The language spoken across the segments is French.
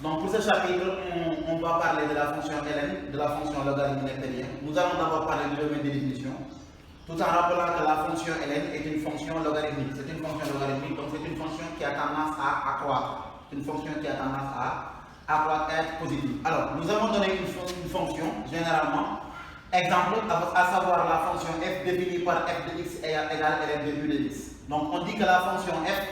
Donc pour ce chapitre, on va parler de la fonction ln, de la fonction logarithme neptunienne. Nous allons d'abord parler du domaine des définitions, tout en rappelant que la fonction ln est une fonction logarithmique. C'est une fonction logarithmique, donc c'est une fonction qui a tendance à accroître. Une fonction qui a tendance à accroître, à être positive. Alors, nous avons donné une fonction, généralement, exemple, à savoir la fonction f définie par f de x égale ln de u de x. Donc on dit que la fonction f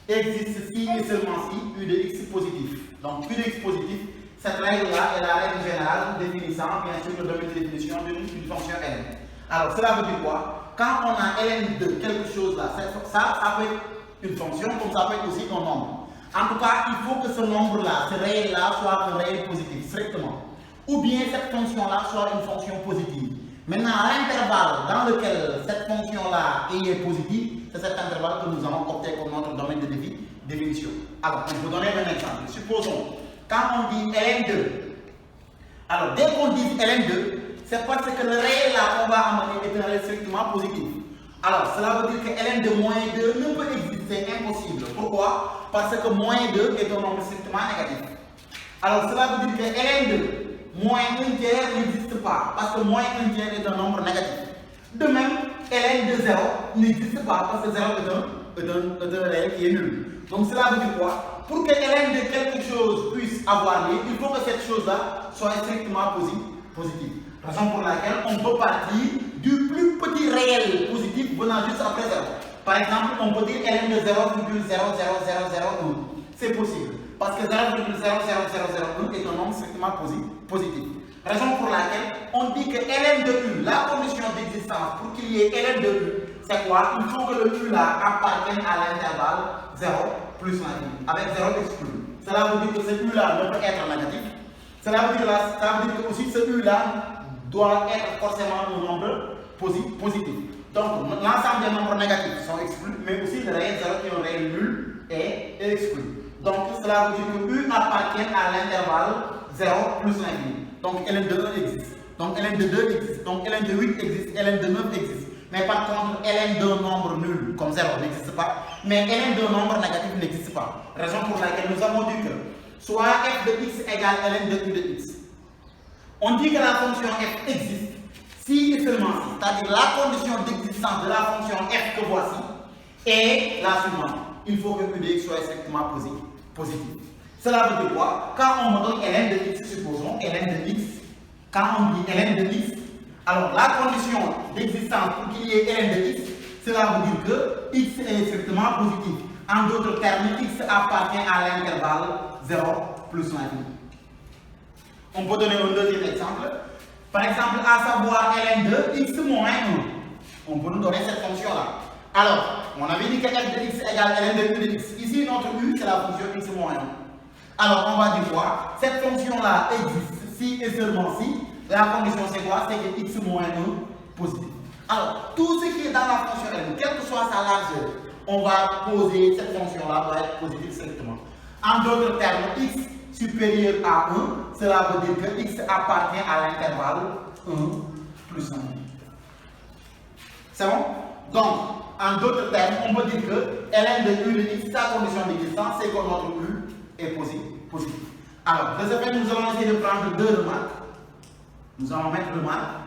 existe si et seulement si u de x positif. Donc u de x positif, cette règle-là est la règle générale définissant bien sûr le domaine de définition d'une fonction ln. Alors cela veut dire quoi? Quand on a ln de quelque chose là, ça peut être une fonction comme ça peut être aussi un nombre. En tout cas, il faut que ce nombre-là, ce réel-là, soit un réel positif, strictement. Ou bien cette fonction-là soit une fonction positive. Maintenant, l'intervalle dans lequel cette fonction-là est positive, c'est cet intervalle que nous allons opter comme notre domaine de définition. Alors, je vais vous donner un exemple. Supposons, quand on dit ln2, alors dès qu'on dit ln2, c'est parce que le réel-là qu'on va amener est un réel strictement positif. Alors, cela veut dire que ln de moins 2 ne peut exister, c'est impossible. Pourquoi? Parce que moins 2 est un nombre strictement négatif. Alors, cela veut dire que ln de moins 1 tiers n'existe pas, parce que moins 1 tiers est un nombre négatif. De même, ln de 0 n'existe pas, parce que 0 est un réel qui est nul. Donc, cela veut dire quoi? Pour que ln de quelque chose puisse avoir lieu, il faut que cette chose-là soit strictement positive. Raison pour laquelle on peut partir du plus petit réel positif venant juste après 0. Par exemple, on peut dire ln de 0,00001. C'est possible. Parce que 0,00001 est un nombre strictement positif. Raison pour laquelle on dit que ln de u, la condition d'existence pour qu'il y ait ln de u, c'est quoi? Il faut que le u là appartienne à l'intervalle 0 plus l'infini, avec 0 exclu. Cela veut dire que ce u là ne peut être négatif. Cela veut dire que aussi ce u là doit être forcément un nombre positif. Donc, l'ensemble des nombres négatifs sont exclus, mais aussi le réel 0 qui est un réel nul est exclu. Donc, cela veut dire que U appartient à l'intervalle 0 plus l'infini. Donc, ln de 1 existe. Donc, ln de 2 existe. Donc, ln de 8 existe. ln de 9 existe. Mais par contre, ln d'un nombre nul, comme 0, n'existe pas. Mais ln d'un nombre négatif n'existe pas. Raison pour laquelle nous avons dit que soit f de x égale ln de u de x. On dit que la fonction f existe si et seulement si, c'est-à-dire la condition d'existence de la fonction f que voici est la suivante. Il faut que u de x soit strictement positif. Cela veut dire quoi? Quand on me donne ln de x, supposons ln de x, quand on dit ln de x, alors la condition d'existence pour qu'il y ait ln de x, cela veut dire que x est strictement positif. En d'autres termes, x appartient à l'intervalle 0 plus l'infini. On peut donner un deuxième exemple. Par exemple, à savoir ln de x moins 1. On peut nous donner cette fonction-là. Alors, on avait dit que f de x égale ln de u de x. Ici, notre u, c'est la fonction x moins 1. Alors, on va dire quoi? Cette fonction-là existe si et seulement si. La condition, c'est quoi? C'est que x moins 1 positif. Alors, tout ce qui est dans la fonction ln, quelle que soit sa largeur, on va poser cette fonction-là doit être positive strictement. En d'autres termes, x supérieur à 1, cela veut dire que x appartient à l'intervalle 1 plus 1. C'est bon? Donc, en d'autres termes, on peut dire que ln de u de x, sa condition d'existence, c'est que notre u est positif. Alors, de ce fait, nous allons essayer de prendre deux remarques. Nous allons mettre remarque.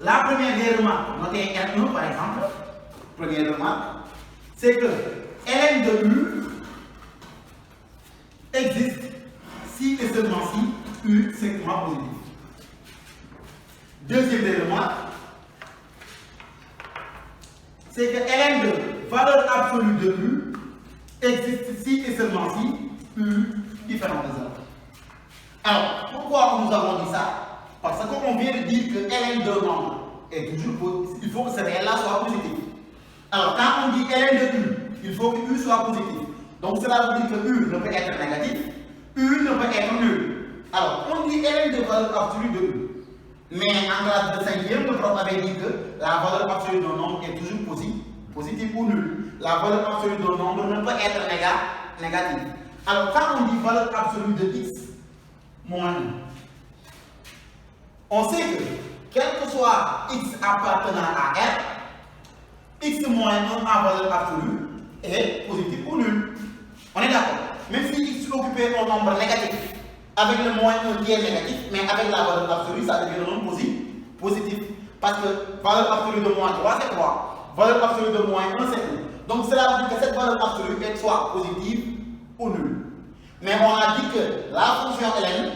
La première des remarques, notez R1 par exemple, première remarque, c'est que ln de u existe si et seulement si u strictement positif. Deuxième des remarques, c'est que ln de valeur absolue de u existe si et seulement si u différent de 0. Alors, pourquoi nous avons dit ça? Parce qu'on vient de dire que ln d'un nombre est toujours positif, il faut que ce réel-là soit positif. Alors, quand on dit ln de u, il faut que u soit positif. Donc, cela veut dire que u ne peut être négatif, u ne peut être nul. Alors, on dit ln de valeur absolue de u. Mais en classe de 5e, le prof avait dit que la valeur absolue d'un nombre est toujours positive ou nulle. La valeur absolue d'un nombre ne peut être négative. Alors, quand on dit valeur absolue de x moins 1, on sait que, quel que soit x appartenant à R, x moins 1 en valeur absolue est positif ou nul. On est d'accord? Même si x occupait un nombre négatif, avec le moins 1 qui est négatif, mais avec la valeur absolue, ça devient un nombre positif. Parce que valeur absolue de moins 3, c'est 3. Valeur absolue de moins 1, c'est 1. Donc cela veut dire que cette valeur absolue est soit positive ou nulle. Mais on a dit que la fonction ln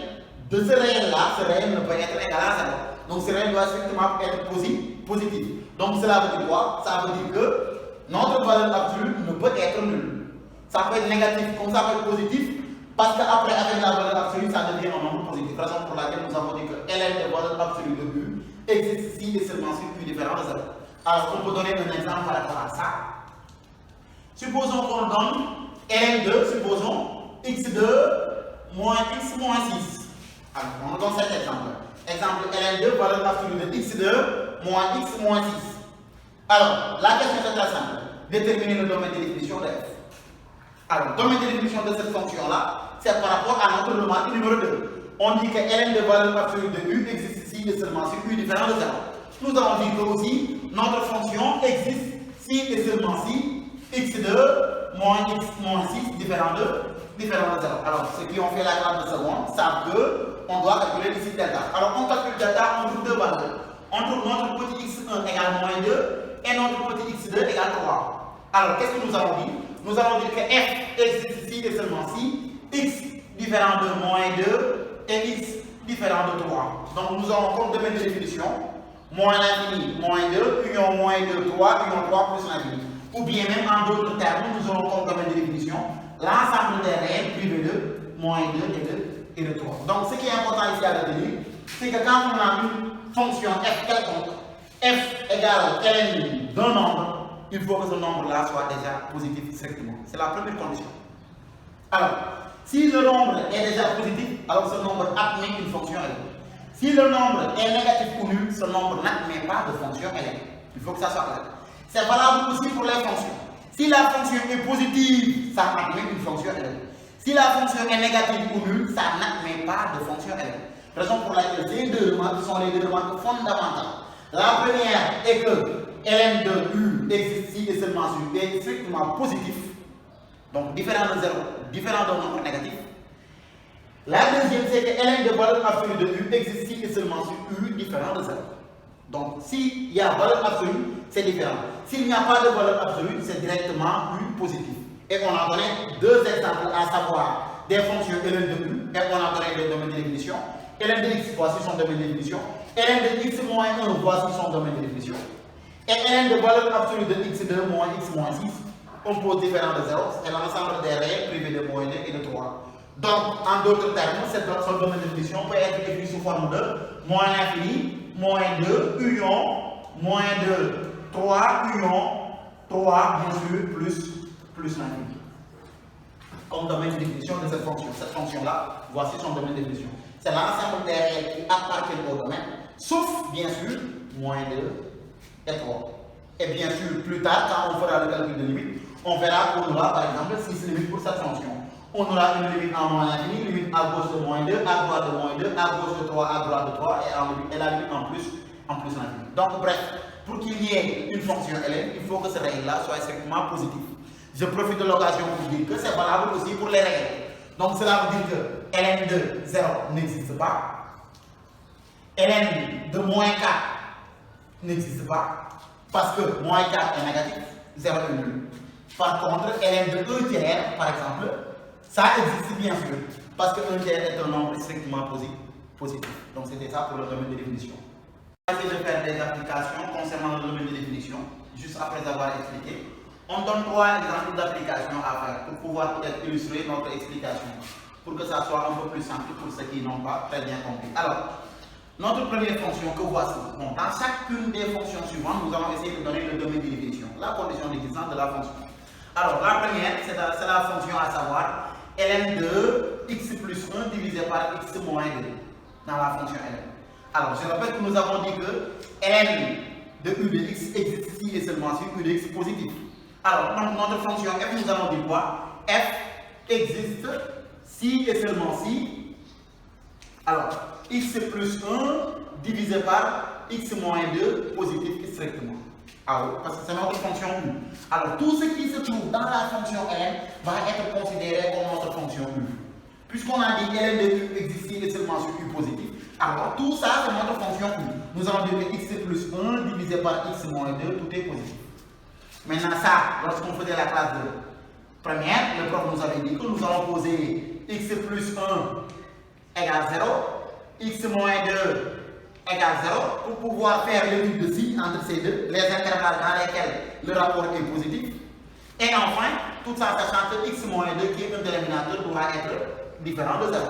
de ce réel-là, ce réel ne peut être égal à 0. Donc ce réel doit strictement être positif. Donc cela veut dire quoi? Ça veut dire que notre valeur absolue ne peut être nulle. Ça peut être négatif comme ça peut être positif, parce qu'après, avec la valeur absolue, ça devient un nombre positif. Raison pour laquelle nous avons dit que ln de valeur absolue de u existe si et seulement si u différent de 0. Alors on peut donner un exemple par rapport à ça. Supposons qu'on donne ln de, supposons, x2 moins x moins 6. Alors, on donne cet exemple. Exemple ln2, valeur absolue de x2 moins x moins 6. Alors, la question est très simple. Déterminer le domaine de définition de f. Alors, le domaine de définition de cette fonction-là, c'est par rapport à notre remarque numéro 2. On dit que ln de valeur absolue de u existe si et seulement si u différent de 0. Nous avons dit que aussi, notre fonction existe si et seulement si x2 moins x moins 6 différent de 0. Alors, ceux qui ont fait la classe de seconde savent qu'on doit calculer ici delta. Alors, on calcule delta entre deux valeurs. Entre notre petit x1 égale moins 2 et notre petit x2 égale 3. Alors, qu'est-ce que nous avons dit? Nous avons dit que f existe si et seulement si x différent de moins 2 et x différent de 3. Donc, nous avons comme domaine de définition moins l'infini, moins 2, union moins 2, 3, union 3 plus l'infini. Ou bien même en d'autres termes, nous aurons comme domaine de définition l'ensemble des réels privé de moins 2 et de 3. Donc ce qui est important ici à retenir, c'est que quand on a une fonction f quelconque, f égale ln d'un nombre, il faut que ce nombre-là soit déjà positif strictement. C'est la première condition. Alors, si le nombre est déjà positif, alors ce nombre admet une fonction ln. Si le nombre est négatif ou nul, ce nombre n'admet pas de fonction ln. Il faut que ça soit clair. C'est valable aussi pour les fonctions. Si la fonction est positive, ça admet une fonction ln. Si la fonction est négative ou nulle, ça n'admet pas de fonction ln. Raison pour laquelle ces deux remarques sont les deux remarques fondamentales. La première est que ln de u existe si et seulement si u est strictement positif, donc différent de 0, différent d'un nombre négatif. La deuxième, c'est que ln de valeur absolue de u existe si et seulement si u différent de 0. Donc, s'il y a valeur absolue, c'est différent. S'il n'y a pas de valeur absolue, c'est directement u positif. Et on a donné deux exemples, à savoir des fonctions ln de u, et on a donné le domaine de définition. ln de x, voici son domaine de définition. ln de x moins 1, voici son domaine de définition. Et ln de valeur absolue de x2 moins x moins 6, on pose différent de 0, c'est l'ensemble des réels privés de moins 2 et de 3. Donc, en d'autres termes, son domaine de définition peut être écrit sous forme de moins l'infini, moins 2, union, moins 2, 3, union, 3, bien sûr, plus l'infini. Comme domaine de définition de cette fonction. Cette fonction-là, voici son domaine de définition. C'est l'ensemble des réels qui appartiennent au domaine, sauf, bien sûr, moins 2 et 3. Et bien sûr, plus tard, quand on fera le calcul de limite, on verra qu'on aura, par exemple, 6 limites pour cette fonction. On aura une limite en moins l'infini, limite à gauche de moins 2, à droite de moins 2, à gauche de 3, à droite de 3, et la limite en plus l'infini. Donc, bref, pour qu'il y ait une fonction ln, il faut que ce réel-là soit strictement positif. Je profite de l'occasion pour dire que c'est valable aussi pour les réels. Donc, cela veut dire que ln de 0 n'existe pas. Ln de moins 4 n'existe pas. Parce que moins 4 est négatif, 0 est nul. Par contre, ln de 1 tiers, par exemple, ça existe bien sûr. Parce que 1 tiers est un nombre strictement positif. Donc, c'était ça pour le domaine de définition. On va essayer de faire des applications concernant le domaine de définition, juste après avoir expliqué. On donne 3 exemples d'applications à faire pour pouvoir peut-être illustrer notre explication, pour que ça soit un peu plus simple pour ceux qui n'ont pas très bien compris. Alors, notre première fonction que voici. Bon, dans chacune des fonctions suivantes, nous allons essayer de donner le domaine de définition, la condition d'existence de la fonction. Alors, la première, c'est la fonction à savoir ln de x plus 1 divisé par x moins 2 dans la fonction ln. Alors, je répète que nous avons dit que ln de u de x existe si et seulement si u de x est positif. Alors, donc notre fonction f, nous allons dire quoi? F existe si et seulement si. Alors, x plus 1 divisé par x moins 2 positif strictement. Alors, parce que c'est notre fonction U. Alors, tout ce qui se trouve dans la fonction ln va être considéré comme notre fonction U. Puisqu'on a dit ln de U existe si et seulement sur U positif, alors tout ça c'est notre fonction U. Nous allons dire que x plus 1 divisé par x moins 2, tout est positif. Maintenant ça, lorsqu'on faisait la classe de première, le prof nous avait dit que nous allons poser x plus 1 égale 0, x moins 2 égale 0 pour pouvoir faire l'étude de si entre ces deux, les intervalles dans lesquels le rapport est positif. Et enfin, tout ça sachant que x moins 2 qui est un dénominateur doit être différent de 0.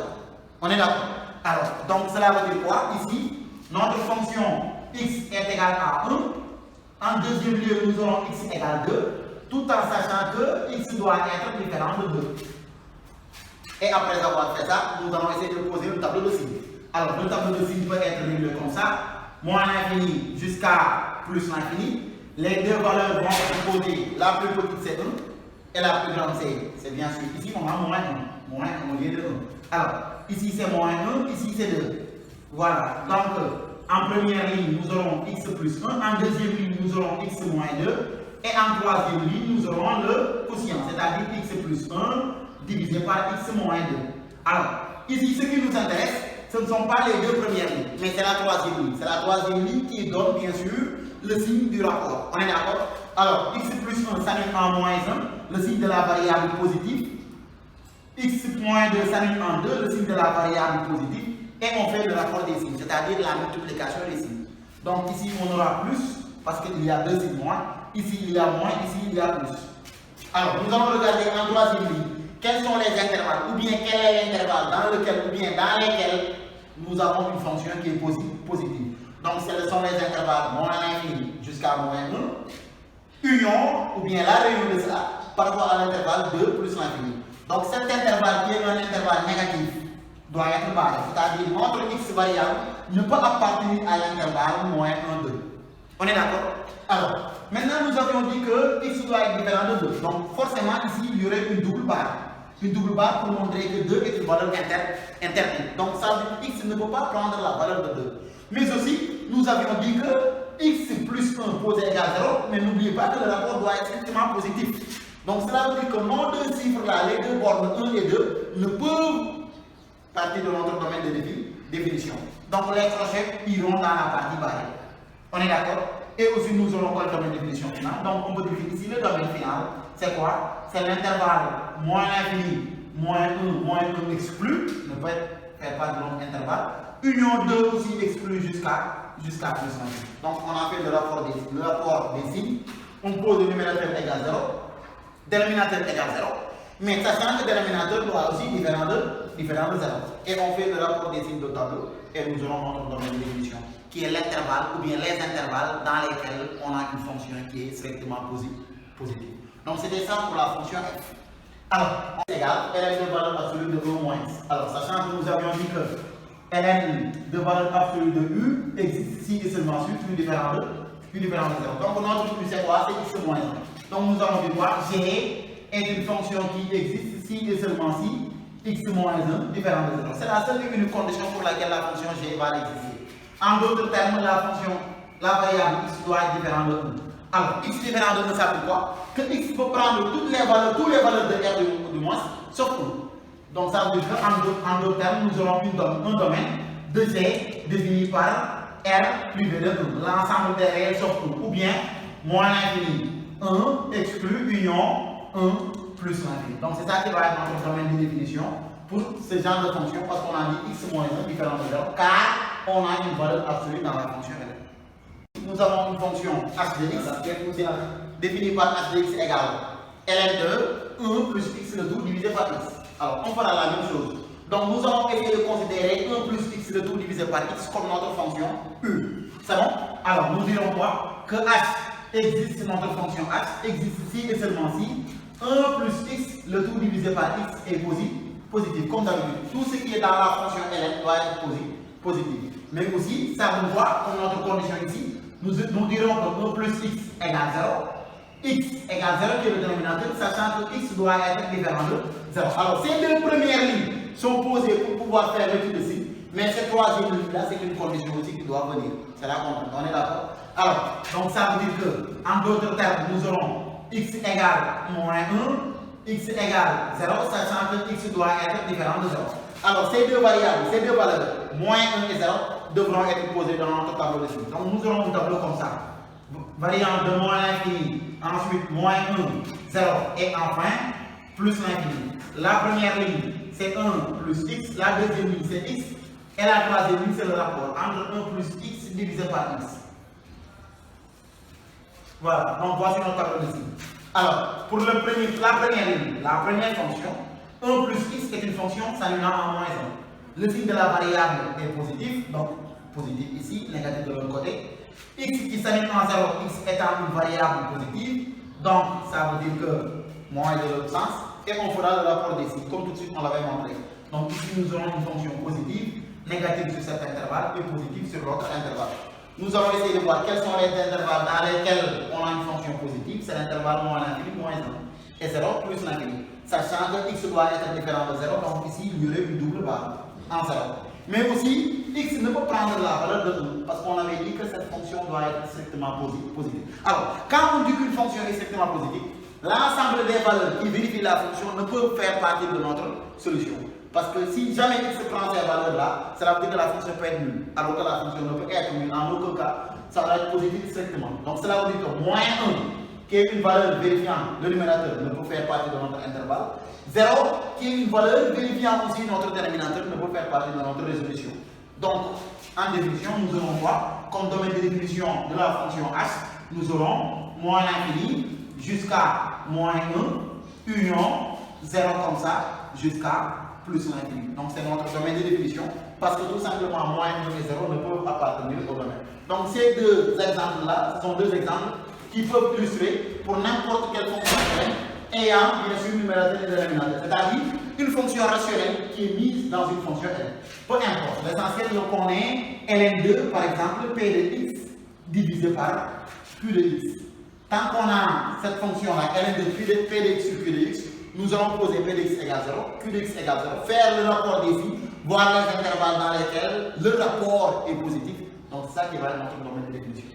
On est d'accord? Alors, donc cela veut dire quoi? Ici, notre fonction x est égale à 1. En deuxième lieu, nous aurons x égale 2, tout en sachant que x doit être différent de 2. Et après avoir fait ça, nous allons essayer de poser un tableau de signes. Alors, le tableau de signes peut être réglé comme ça, moins l'infini jusqu'à plus l'infini. Les deux valeurs vont être posées, la plus petite c'est 1, et la plus grande c'est bien sûr, ici on a moins 1, moins 1 au lieu de 1. Alors, ici c'est moins 1, ici c'est 2. Voilà, donc en première ligne nous aurons x plus 1, en deuxième ligne nous aurons x moins 2, et en troisième ligne nous aurons le quotient, c'est-à-dire x plus 1 divisé par x moins 2. Alors, ici ce qui nous intéresse, ce ne sont pas les deux premières lignes, mais c'est la troisième ligne. C'est la troisième ligne qui donne bien sûr le signe du rapport. On est d'accord? Alors, x plus 1 s'annule en moins 1, le signe de la variable positive. X moins 2 s'annule en 2, le signe de la variable positive. Et on fait le rapport des signes, c'est-à-dire la multiplication des signes. Donc ici, on aura plus, parce qu'il y a deux signes moins. Ici, il y a moins, ici, il y a plus. Alors, nous allons regarder en troisième ligne quels sont les intervalles, ou bien quel est l'intervalle dans lequel, ou bien dans lesquels nous avons une fonction qui est positive. Donc, ce sont les intervalles moins l'infini jusqu'à moins 1, union, ou bien la réunion de cela, par rapport à l'intervalle 2 plus l'infini. Donc, cet intervalle qui est un intervalle négatif doit être barré, c'est-à-dire notre x variable ne peut appartenir à l'intervalle moins 1, 2. On est d'accord? Alors, maintenant nous avions dit que x doit être différent de 2. Donc, forcément, ici, il y aurait une double barre. Une double barre pour montrer que 2 est une valeur interdite. Donc, ça veut dire que x ne peut pas prendre la valeur de 2. Mais aussi, nous avions dit que x plus 1 posé égale 0, mais n'oubliez pas que le rapport doit être strictement positif. Donc, cela veut dire que nos deux chiffres-là, les deux bornes 1 et 2, ne peuvent partir de notre domaine de définition. Donc, les crochets iront dans la partie barrée. On est d'accord? Et aussi, nous aurons quoi le domaine de définition finale? Donc, on peut définir ici le domaine final. C'est quoi? C'est l'intervalle moins l'infini, moins 1, moins 1 exclu, ne peut faire pas de long intervalle. Union 2 aussi exclu jusqu'à plus l'infini. Donc, on a fait le rapport des signes. On pose le numérateur égale 0, dénominateur égale 0. Mais sachant que le dénominateur doit aussi différent de 0. Et on fait le rapport des signes de tableau et nous aurons notre domaine de définition qui est l'intervalle ou bien les intervalles dans lesquels on a une fonction qui est strictement positive. Donc c'était ça pour la fonction f. Alors, c'est égal, ln de valeur absolue de 1 moins. Alors, sachant que nous avions dit que ln de valeur absolue de u existe si et seulement si u différent de 0. Donc notre u c'est quoi? C'est x moins 1. Donc nous allons dire quoi? G est une fonction qui existe si et seulement si x moins 1 différent de 0. C'est la seule et unique condition pour laquelle la fonction g va exister. En d'autres termes, la variable x doit être différente de 1. Alors, x différent de 1, ça veut dire quoi? Que x peut prendre toutes les valeurs de r du moins, sauf 1. Donc, ça veut dire qu'en d'autres termes, nous aurons un domaine de g défini par r privé de 1. L'ensemble des réels sauf 1. Ou bien, moins l'infini, 1 exclu union 1 plus l'infini. Donc, c'est ça qui va être notre domaine de définition pour ce genre de fonction, parce qu'on a dit x moins 1 différent de 0, car on a une valeur absolue dans la fonction ln. Nous avons une fonction h de x qui est définie par h de x égale ln de 1 plus x le tout divisé par x. Alors, on fera la même chose. Donc, nous allons essayer de considérer 1 plus x le tout divisé par x comme notre fonction u. C'est bon? Alors, nous dirons quoi? Que h existe, notre fonction h existe si et seulement si 1 plus x le tout divisé par x est positif. Comme d'habitude, tout ce qui est dans la fonction ln doit être positif. Mais aussi, ça vous voit comme notre condition ici, nous dirons que 1 plus x égale 0. X égale 0 qui est le dénominateur, sachant que x doit être différent de 0. Alors, ces deux premières lignes sont posées pour pouvoir faire l'étude de signes. Mais cette troisième ligne-là, c'est une condition aussi qui doit venir. C'est là qu'on on est d'accord. Alors, donc ça veut dire que, en d'autres termes, nous aurons x égale moins 1, x égale 0, sachant que x doit être différent de 0. Alors, ces deux variables, ces deux valeurs, moins 1 et 0, devront être posées dans notre tableau de suite. Donc, nous aurons un tableau comme ça. Variable de moins l'infini, ensuite moins 1, 0 et enfin plus l'infini. La première ligne, c'est 1 plus x, la deuxième ligne, c'est x, et la troisième ligne, c'est le rapport entre 1 plus x divisé par x. Voilà, donc voici notre tableau de suite. Alors, pour la première ligne, la première fonction, 1 plus x est une fonction s'annulant en moins 1. Le signe de la variable est positif, donc positif ici, négatif de l'autre côté. X qui s'annule en 0, x étant une variable positive, donc ça veut dire que moins de l'autre sens, et on fera le rapport des signes, comme tout de suite on l'avait montré. Donc ici nous aurons une fonction positive, négative sur cet intervalle et positive sur l'autre intervalle. Nous allons essayer de voir quels sont les intervalles dans lesquels on a une fonction positive, c'est l'intervalle moins l'infini, moins 1, et 0 plus l'infini. Sachant que x doit être différent de 0, donc ici il y aurait une double barre en 0. Mais aussi, x ne peut prendre la valeur de 1, parce qu'on avait dit que cette fonction doit être strictement positive. Alors, quand on dit qu'une fonction est strictement positive, l'ensemble des valeurs qui vérifient la fonction ne peuvent faire partie de notre solution. Parce que si jamais x prend ces valeurs-là, cela veut dire que la fonction peut être nulle, alors que la fonction ne peut être nulle. En aucun cas, ça va être positif strictement. Donc cela veut dire que moins 1, qui est une valeur vérifiant le numérateur, ne peut faire partie de notre intervalle. 0, qui est une valeur vérifiant aussi notre dénominateur, ne peut faire partie de notre résolution. Donc, en définition, nous aurons quoi? Comme domaine de définition de la fonction h, nous aurons moins l'infini jusqu'à moins 1, union, 0 comme ça, jusqu'à plus l'infini. Donc, c'est notre domaine de définition, parce que tout simplement, moins 1 et 0 ne peuvent appartenir au domaine. Donc, ces deux exemples-là, ce sont deux exemples qui peuvent illustrer pour n'importe quelle fonction ayant bien sûr numérateur et dénominateur, c'est-à-dire une fonction rationnelle qui est mise dans une fonction L. Peu importe, l'essentiel est qu'on ait ln2 par exemple, p de x divisé par q de x. Tant qu'on a cette fonction-là, ln2 p de x sur q de x, nous allons poser p de x égale 0, q de x égale 0, faire le rapport des signes, voir les intervalles dans lesquels le rapport est positif. Donc c'est ça qui va être notre domaine de définition.